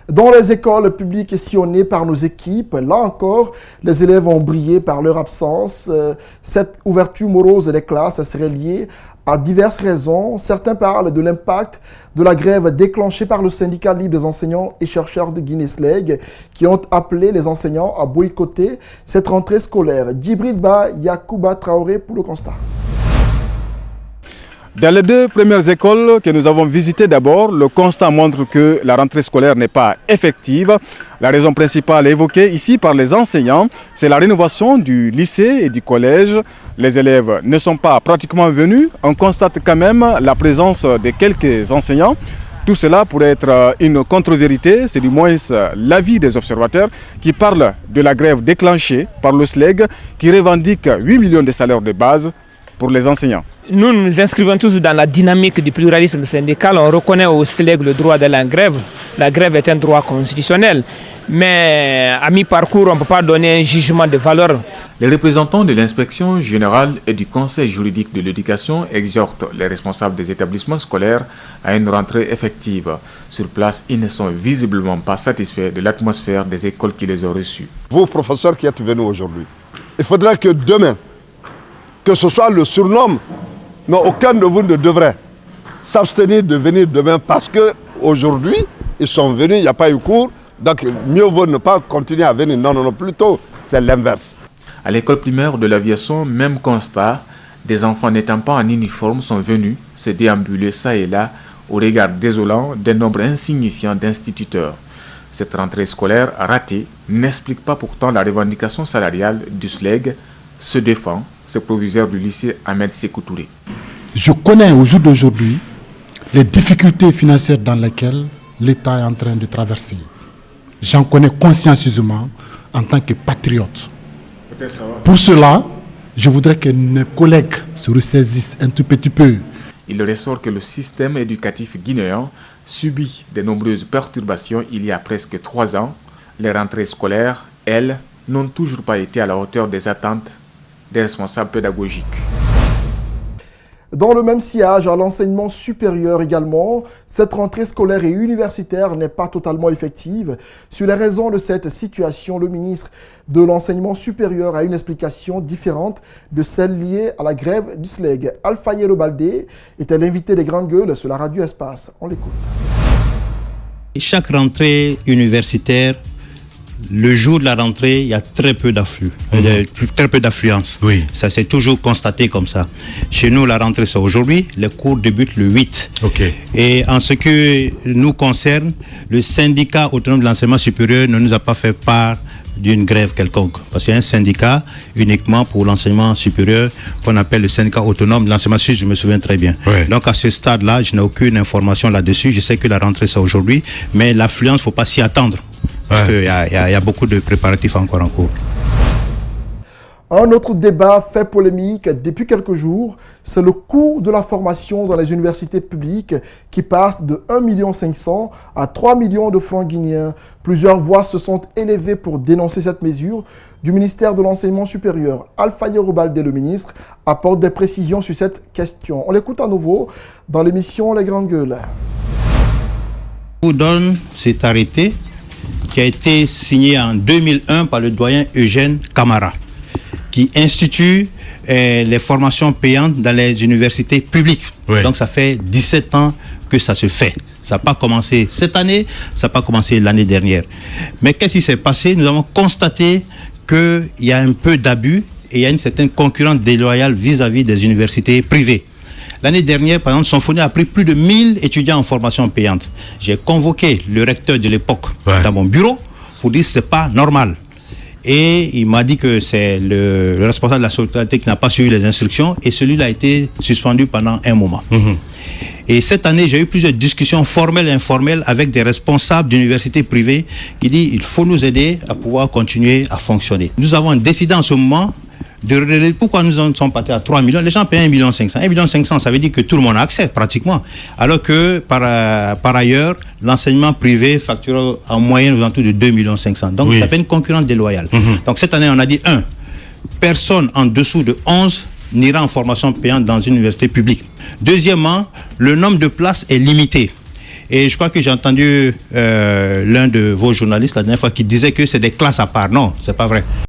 Dans les écoles publiques sillonnées par nos équipes, là encore, les élèves ont brillé par leur absence. Cette ouverture morose des classes serait liée à diverses raisons. Certains parlent de l'impact de la grève déclenchée par le syndicat libre des enseignants et chercheurs de Guinness-Leg qui ont appelé les enseignants à boycotter cette rentrée scolaire. Djibril Ba, Yacouba Traoré pour le constat. Dans les deux premières écoles que nous avons visitées d'abord, le constat montre que la rentrée scolaire n'est pas effective. La raison principale évoquée ici par les enseignants, c'est la rénovation du lycée et du collège. Les élèves ne sont pas pratiquement venus. On constate quand même la présence de quelques enseignants. Tout cela pourrait être une contre-vérité, c'est du moins l'avis des observateurs qui parlent de la grève déclenchée par le SLEG qui revendique 8 millions de salaires de base pour les enseignants. Nous nous inscrivons tous dans la dynamique du pluralisme syndical. On reconnaît au SLEG le droit de la grève. La grève est un droit constitutionnel. Mais à mi-parcours, on ne peut pas donner un jugement de valeur. Les représentants de l'inspection générale et du conseil juridique de l'éducation exhortent les responsables des établissements scolaires à une rentrée effective. Sur place, ils ne sont visiblement pas satisfaits de l'atmosphère des écoles qui les ont reçus. Vous, professeurs qui êtes venus aujourd'hui, il faudrait que demain, que ce soit le surnom, mais aucun de vous ne devrait s'abstenir de venir demain parce qu'aujourd'hui, ils sont venus, il n'y a pas eu cours, donc mieux vaut ne pas continuer à venir. Non, plutôt, c'est l'inverse. À l'école primaire de l'aviation, même constat, des enfants n'étant pas en uniforme sont venus se déambuler ça et là au regard désolant d'un nombre insignifiant d'instituteurs. Cette rentrée scolaire ratée n'explique pas pourtant la revendication salariale du SLEG, se défend ce proviseur du lycée Ahmed Sékou Touré. Je connais au jour d'aujourd'hui les difficultés financières dans lesquelles l'État est en train de traverser. J'en connais consciencieusement en tant que patriote. Pour cela, je voudrais que nos collègues se ressaisissent un tout petit peu. Il ressort que le système éducatif guinéen subit de nombreuses perturbations il y a presque 3 ans. Les rentrées scolaires, elles, n'ont toujours pas été à la hauteur des attentes des responsables pédagogiques. Dans le même sillage, à l'enseignement supérieur également, cette rentrée scolaire et universitaire n'est pas totalement effective. Sur les raisons de cette situation, le ministre de l'enseignement supérieur a une explication différente de celle liée à la grève du SLEG. Alpha Yero Baldé était l'invité des Grandes Gueules sur la radio Espace. On l'écoute. Chaque rentrée universitaire, le jour de la rentrée, il y a très peu d'afflux, très peu d'affluence. Oui. Ça s'est toujours constaté comme ça. Chez nous, la rentrée, c'est aujourd'hui. Les cours débutent le 8. Okay. Et en ce que nous concerne, le syndicat autonome de l'enseignement supérieur ne nous a pas fait part d'une grève quelconque. Parce qu'il y a un syndicat uniquement pour l'enseignement supérieur qu'on appelle le syndicat autonome de l'enseignement supérieur, je me souviens très bien. Ouais. Donc à ce stade-là, je n'ai aucune information là-dessus. Je sais que la rentrée, c'est aujourd'hui, mais l'affluence, il ne faut pas s'y attendre. Parce qu'il y a beaucoup de préparatifs encore en cours. Un autre débat fait polémique depuis quelques jours, c'est le coût de la formation dans les universités publiques qui passe de 1,5 million à 3 millions de francs guinéens. Plusieurs voix se sont élevées pour dénoncer cette mesure du ministère de l'Enseignement supérieur. Alpha Yero Baldé, le ministre, apporte des précisions sur cette question. On l'écoute à nouveau dans l'émission Les Grandes Gueules. Je vous donne cet arrêté qui a été signé en 2001 par le doyen Eugène Camara, qui institue les formations payantes dans les universités publiques. Oui. Donc ça fait 17 ans que ça se fait. Ça n'a pas commencé cette année, ça n'a pas commencé l'année dernière. Mais qu'est-ce qui s'est passé? Nous avons constaté qu'il y a un peu d'abus et il y a une certaine concurrence déloyale vis-à-vis des universités privées. L'année dernière, par exemple, Symphony a pris plus de 1000 étudiants en formation payante. J'ai convoqué le recteur de l'époque dans mon bureau pour dire que ce n'est pas normal. Et il m'a dit que c'est le responsable de la solidarité qui n'a pas suivi les instructions et celui-là a été suspendu pendant un moment. Et cette année, j'ai eu plusieurs discussions formelles et informelles avec des responsables d'universités privées qui disent qu'il faut nous aider à pouvoir continuer à fonctionner. Nous avons décidé en ce moment pourquoi nous en sommes partis à 3 millions. Les gens payent 1,5 million. 1,5 million, ça veut dire que tout le monde a accès pratiquement. Alors que par ailleurs, l'enseignement privé facture en moyenne aux alentours de 2,5 millions. Donc ça fait une concurrence déloyale. Donc cette année, on a dit personne en dessous de 11 n'ira en formation payante dans une université publique. Deuxièmement, le nombre de places est limité. Et je crois que j'ai entendu l'un de vos journalistes la dernière fois qui disait que c'est des classes à part. Non, c'est pas vrai.